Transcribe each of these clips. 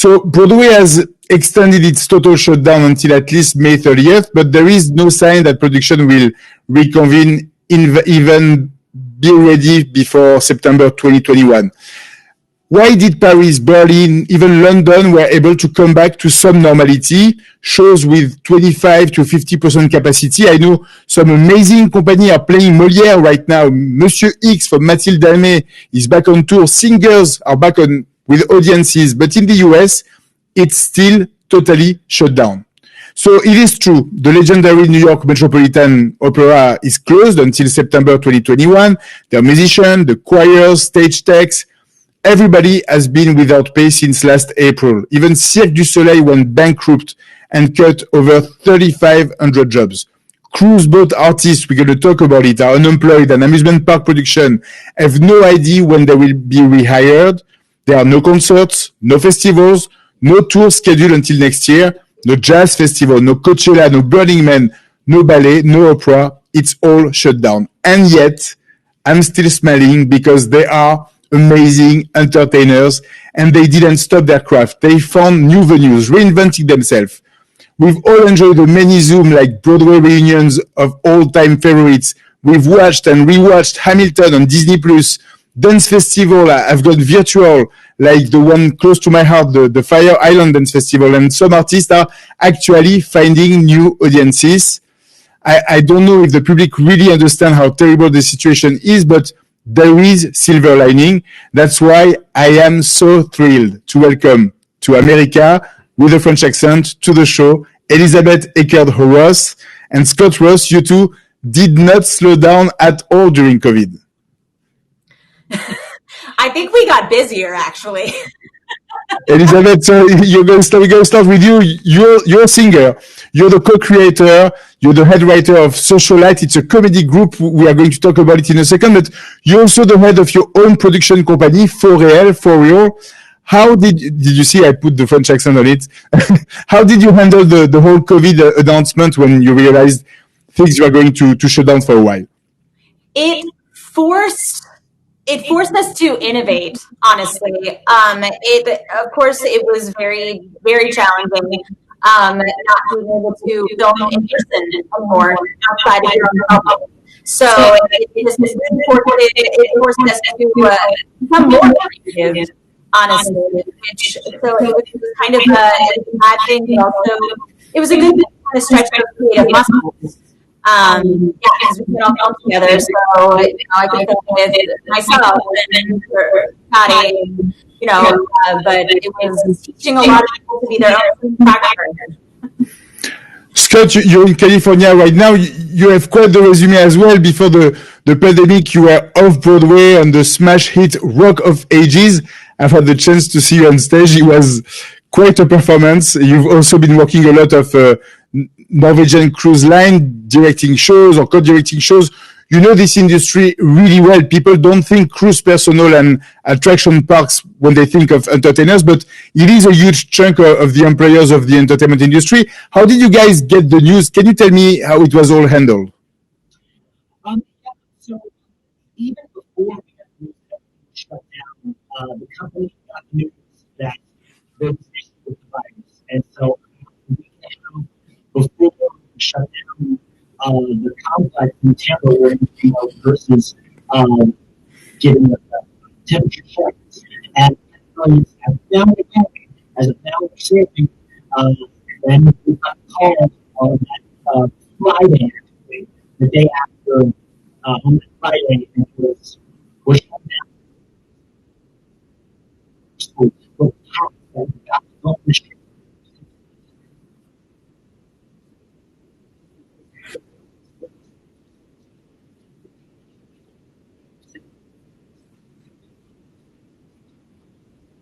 So Broadway has extended its total shutdown until at least May 30th, but there is no sign that production will reconvene even be ready before September 2021. Why did Paris, Berlin, even London were able to come back to some normality? Shows with 25 to 50% capacity. I know some amazing companies are playing Molière right now. Monsieur X from Mathilde Almé is back on tour. Singers are back on with audiences. But in the US, it's still totally shut down. So it is true, the legendary New York Metropolitan Opera is closed until September 2021. Their musicians, the choirs, stage techs, everybody has been without pay since last April. Even Cirque du Soleil went bankrupt and cut over 3,500 jobs. Cruise boat artists, we're going to talk about it, are unemployed, and amusement park production have no idea when they will be rehired. There are no concerts, no festivals, no tours scheduled until next year, no jazz festival, no Coachella, no Burning Man, no ballet, no opera. It's all shut down. And yet, I'm still smiling because they are amazing entertainers and they didn't stop their craft. They found new venues, reinventing themselves. We've all enjoyed the many Zoom like Broadway reunions of all-time favorites. We've watched and rewatched Hamilton on Disney+. Dance festival have gone virtual, like the one close to my heart, the Fire Island Dance Festival. And some artists are actually finding new audiences. I don't know if the public really understand how terrible the situation is, but there is silver lining. That's why I am so thrilled to welcome to America, with a French accent, to the show, Elisabeth Eckerd-Ross and Scott Ross. You two did not slow down at all during COVID. I think we got busier, actually. Elizabeth, so we're going to start with you. You're a singer. You're the co-creator. You're the head writer of Socialite. It's a comedy group. We are going to talk about it in a second. But you're also the head of your own production company, For Real. How did you see? I put the French accent on it. How did you handle the whole COVID announcement when you realized things were going to shut down for a while? It forced us to innovate, honestly. Of course, it was very, very challenging, not being able to film in person anymore outside of your own bubble. So it forced us to become more creative, honestly. So it was kind of a bad thing, but also it was a good thing to kind of stretch those creative muscles. Because we can all come together. So, I can film with myself and Patty, but it was teaching a lot of people to be their own practitioners. Scott, you're in California right now. You have quite the resume as well. Before the pandemic, you were off Broadway on the smash hit Rock of Ages. I've had the chance to see you on stage. It was quite a performance. You've also been working a lot of Norwegian Cruise Line, directing shows or co-directing shows. You know this industry really well. People don't think cruise personnel and attraction parks when they think of entertainers, but it is a huge chunk of the employers of the entertainment industry. How did you guys get the news? Can you tell me how it was all handled? So even before we shut down, the company got news that there was issues with the virus, and so before we shut down the complex in Tampa where versus getting temperature checks. And as a family sharing, then we got called on that Friday, actually, the day after on that Friday, and it was shut down. So what happened? We got to go on the ship.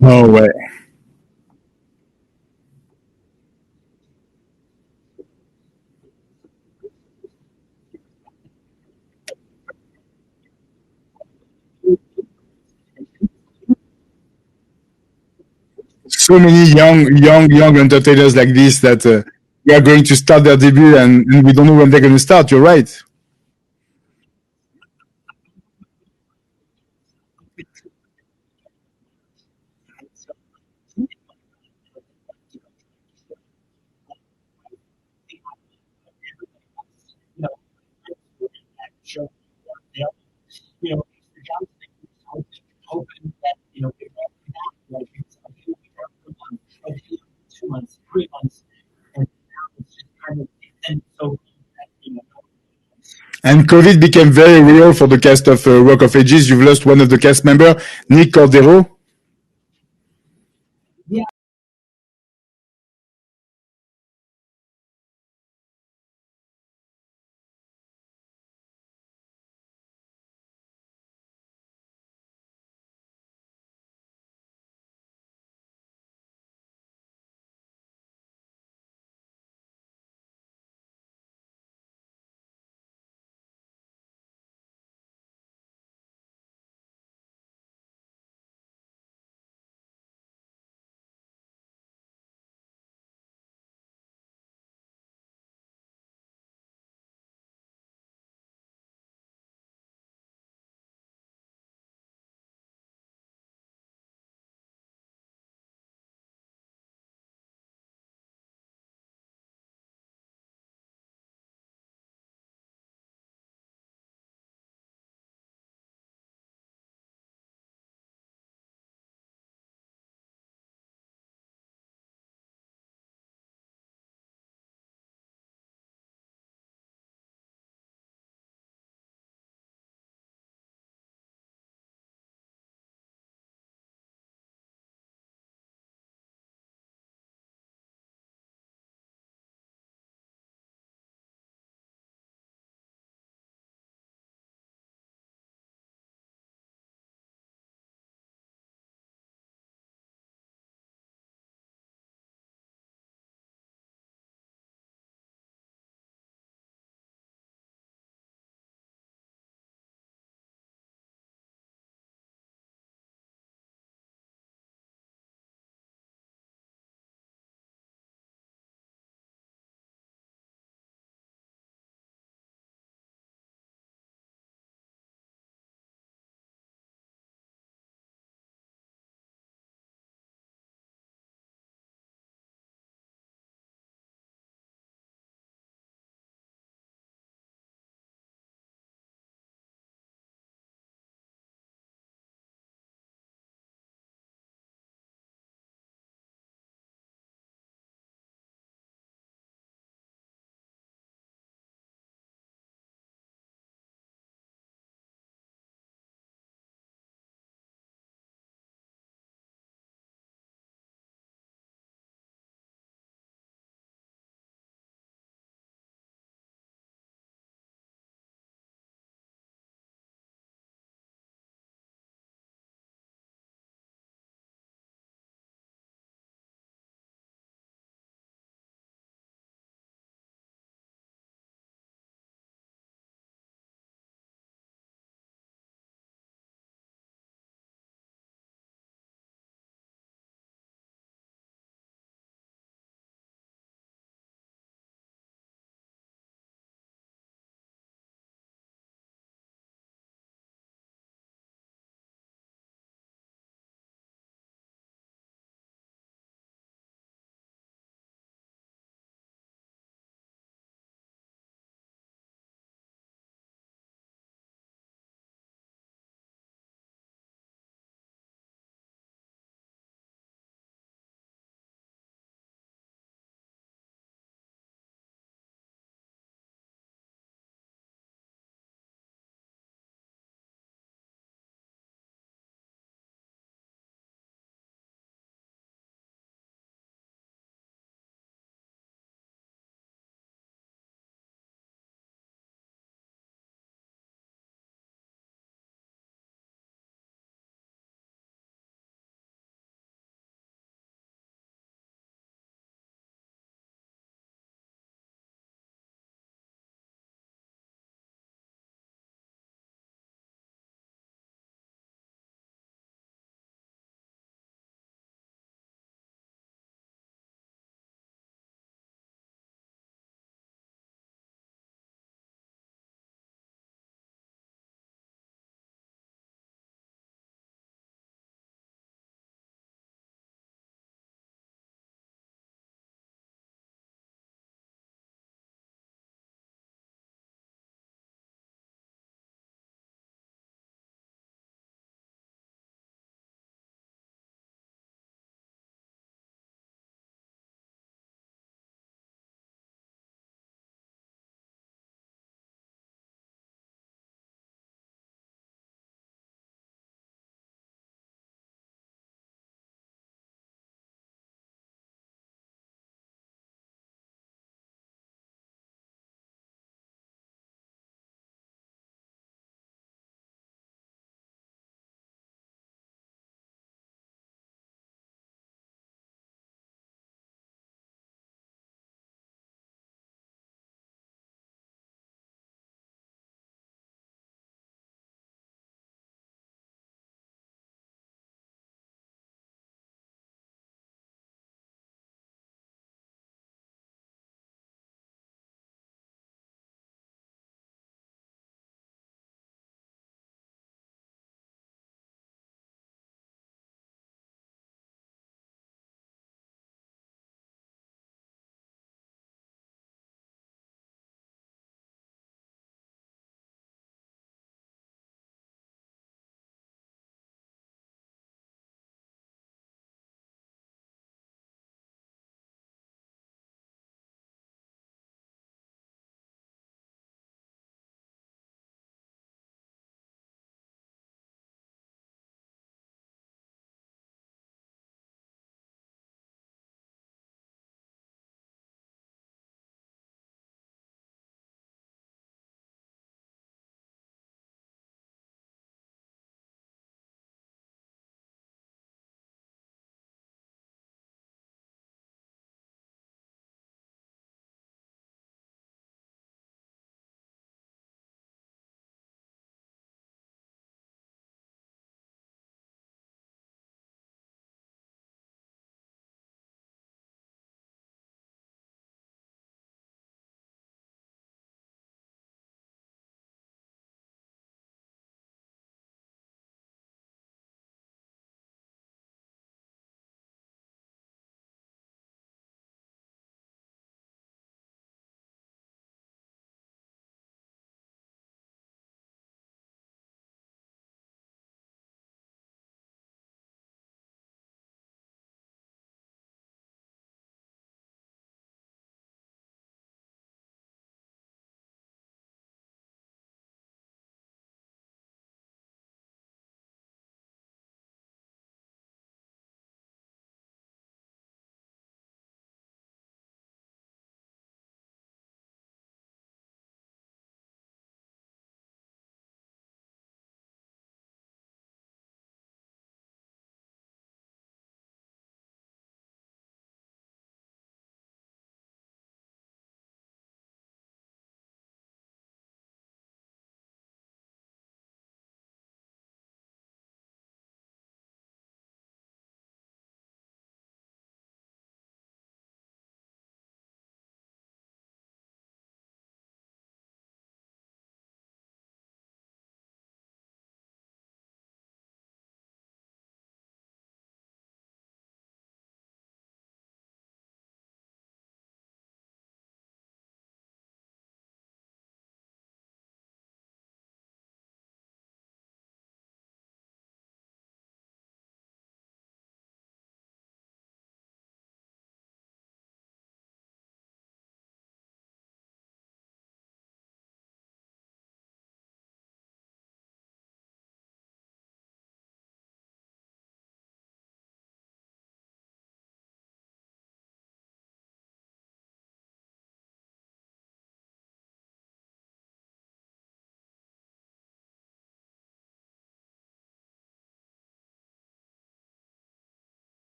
No way. So many young entertainers like this that they are going to start their debut and we don't know when they're going to start. You're right. 3 months, and now it's just kind of extended so long that, And COVID became very real for the cast of Rock of Ages. You've lost one of the cast member, Nick Cordero. yeah,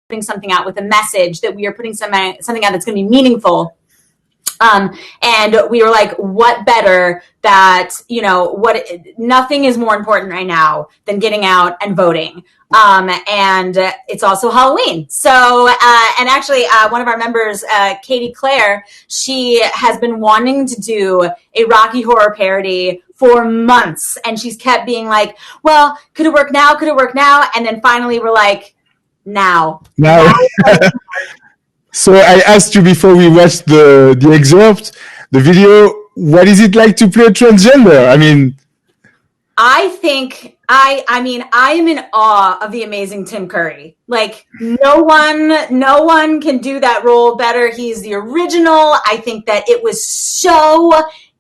putting something out with a message, that we are putting something out that's going to be meaningful. And we were like, what better that, nothing is more important right now than getting out and voting. And it's also Halloween. So, and actually, one of our members, Katie Claire, she has been wanting to do a Rocky Horror parody for months. And she's kept being like, well, could it work now? Could it work now? And then finally we're like, now. So I asked you before we watched the excerpt, the video, what is it like to play a transgender? I mean, I think I am in awe of the amazing Tim Curry. Like no one can do that role better. He's the original. I think that it was so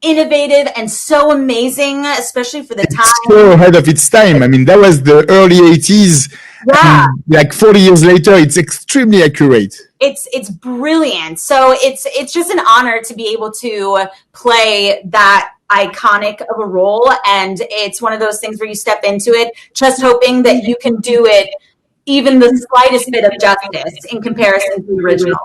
innovative and so amazing, especially for the time. So ahead of its time. I mean, that was the early 80s. Yeah. Like 40 years later, it's extremely accurate. It's brilliant. So it's just an honor to be able to play that iconic of a role. And it's one of those things where you step into it just hoping that you can do it even the slightest bit of justice in comparison to the original.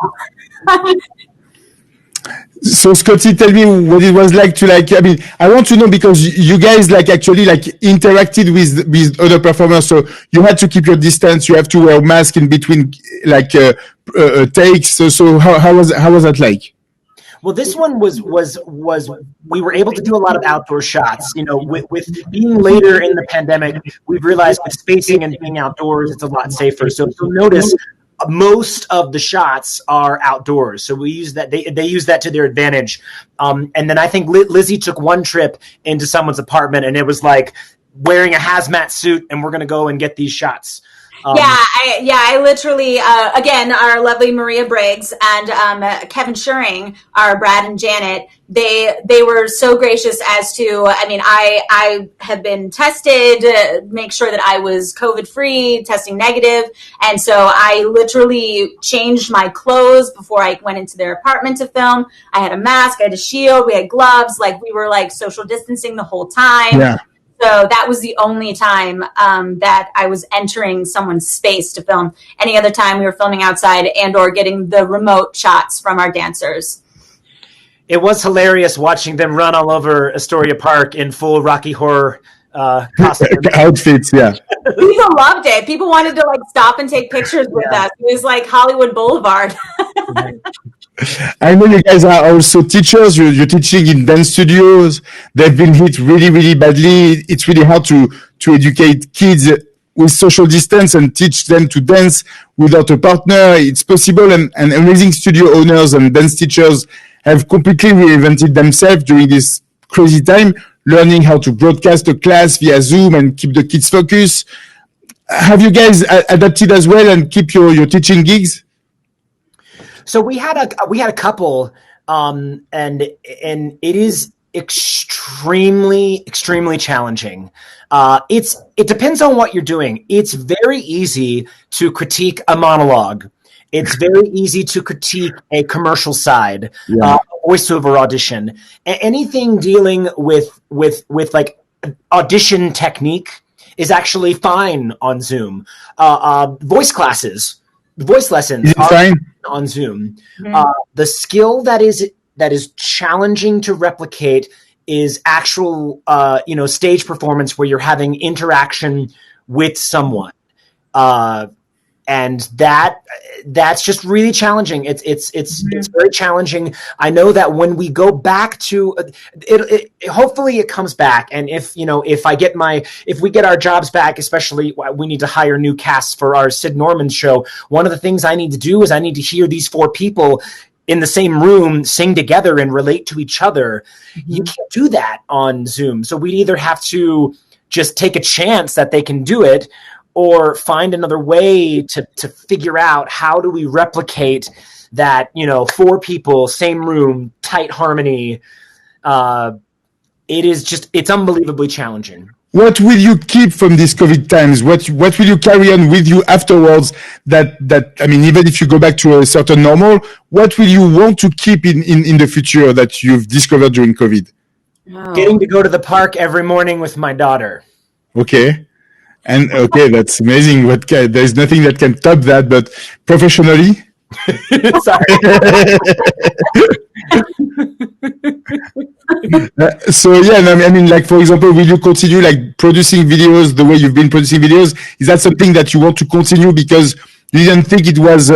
So Scotty, tell me what it was like to I mean, I want to know because you guys actually interacted with other performers. So you had to keep your distance. You have to wear a mask in between takes. So how was that like? Well, this one was we were able to do a lot of outdoor shots. With being later in the pandemic, we've realized with spacing and being outdoors, it's a lot safer. So you'll notice most of the shots are outdoors. So we use that. They use that to their advantage. And then I think Lizzie took one trip into someone's apartment and it was like wearing a hazmat suit and we're going to go and get these shots. I literally, again, our lovely Maria Briggs and Kevin Schuring, our Brad and Janet, they were so gracious as to, I have been tested, make sure that I was COVID-free, testing negative. And so I literally changed my clothes before I went into their apartment to film. I had a mask, I had a shield, we had gloves, we were social distancing the whole time. Yeah. So that was the only time that I was entering someone's space to film. Any other time we were filming outside and or getting the remote shots from our dancers. It was hilarious watching them run all over Astoria Park in full Rocky Horror costume. Outfits, yeah. People loved it. People wanted to stop and take pictures with us. It was like Hollywood Boulevard. I know you guys are also teachers. You're teaching in dance studios. They've been hit really, really badly. It's really hard to educate kids with social distance and teach them to dance without a partner. It's possible, and amazing studio owners and dance teachers have completely reinvented themselves during this crazy time, learning how to broadcast a class via Zoom and keep the kids focused. Have you guys adapted as well and keep your teaching gigs? So we had a couple, and it is extremely challenging. It depends on what you're doing. It's very easy to critique a monologue. It's very easy to critique a commercial side, voiceover audition, anything dealing with audition technique is actually fine on Zoom. Voice lessons are fine on Zoom. Mm-hmm. The skill that is challenging to replicate is actual, stage performance where you're having interaction with someone. And that's just really challenging. It's very challenging. I know that when we go back to it, hopefully it comes back. And if we get our jobs back, especially we need to hire new casts for our Sid Norman show. One of the things I need to do is I need to hear these four people in the same room sing together and relate to each other. Mm-hmm. You can't do that on Zoom. So we either have to just take a chance that they can do it, or find another way to figure out how do we replicate that, four people, same room, tight harmony. It's unbelievably challenging. What will you keep from these COVID times? What will you carry on with you afterwards? Even if you go back to a certain normal, what will you want to keep in the future that you've discovered during COVID? Getting to go to the park every morning with my daughter. Okay. And okay, that's amazing. There's nothing that can top that, but professionally. Sorry. So yeah, no, I mean, like for example, will you continue like producing videos the way you've been producing videos? Is that something that you want to continue because you didn't think it was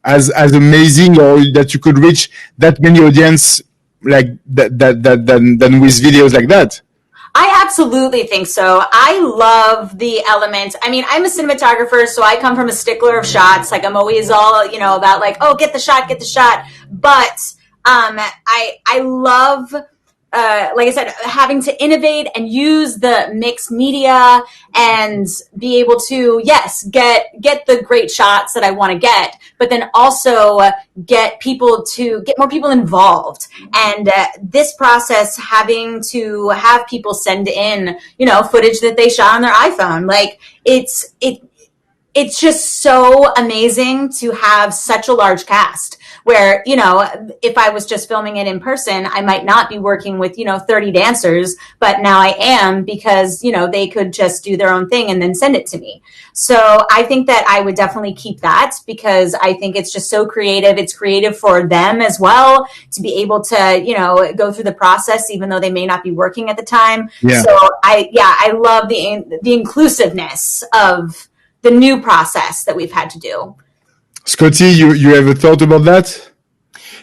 as amazing, or that you could reach that many audience like that than with videos like that? I absolutely think so. I love the element. I mean, I'm a cinematographer, so I come from a stickler of shots. Like I'm always all, about like, oh, get the shot, get the shot. But I love, like I said, having to innovate and use the mixed media and be able to, yes, get the great shots that I want to get, but then also get more people involved. And this process, having to have people send in, footage that they shot on their iPhone, like it's just so amazing to have such a large cast where, if I was just filming it in person, I might not be working with, 30 dancers, but now I am because, they could just do their own thing and then send it to me. So I think that I would definitely keep that because I think it's just so creative. It's creative for them as well to be able to, go through the process, even though they may not be working at the time. Yeah. So I love the inclusiveness of the new process that we've had to do. Scotty, you ever thought about that?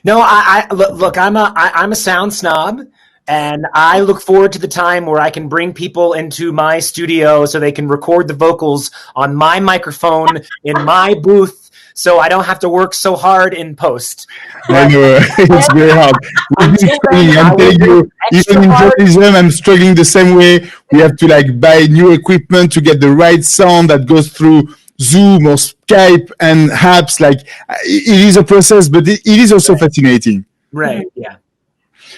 No, I look. I'm a sound snob, and I look forward to the time where I can bring people into my studio so they can record the vocals on my microphone in my booth, so I don't have to work so hard in post. I know it's very hard. I'm telling you, even in journalism, I'm struggling the same way. We have to like buy new equipment to get the right sound that goes through Zoom or Skype and apps. Like it is a process, but it is also fascinating. Right. Yeah.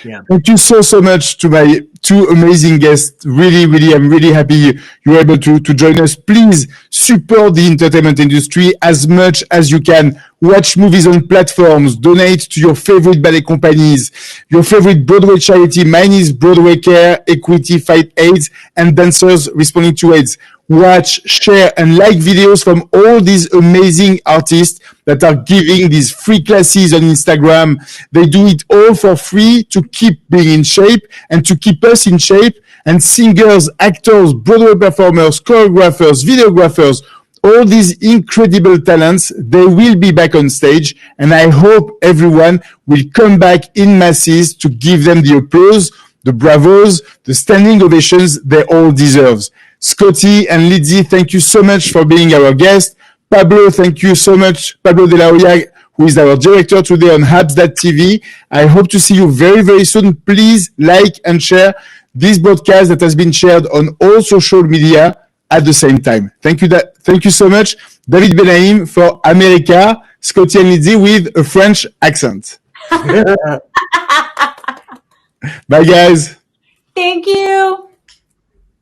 Yeah. Thank you so much to my two amazing guests. Really, I'm really happy you were able to join us. Please support the entertainment industry as much as you can. Watch movies on platforms. Donate to your favorite ballet companies, your favorite Broadway charity. Mine is Broadway Care, Equity, Fight AIDS, and Dancers Responding to AIDS. Watch, share, and like videos from all these amazing artists that are giving these free classes on Instagram. They do it all for free to keep being in shape and to keep us in shape. And singers, actors, Broadway performers, choreographers, videographers, all these incredible talents, they will be back on stage. And I hope everyone will come back in masses to give them the applause, the bravos, the standing ovations they all deserve. Scotty and Lydie, thank you so much for being our guest. Pablo, thank you so much. Pablo de la Hoya, who is our director today on Habs.tv. I hope to see you very, very soon. Please like and share this broadcast that has been shared on all social media at the same time. Thank you so much. David Benaim for América, Scotty and Lydie with a French accent. Bye, guys. Thank you.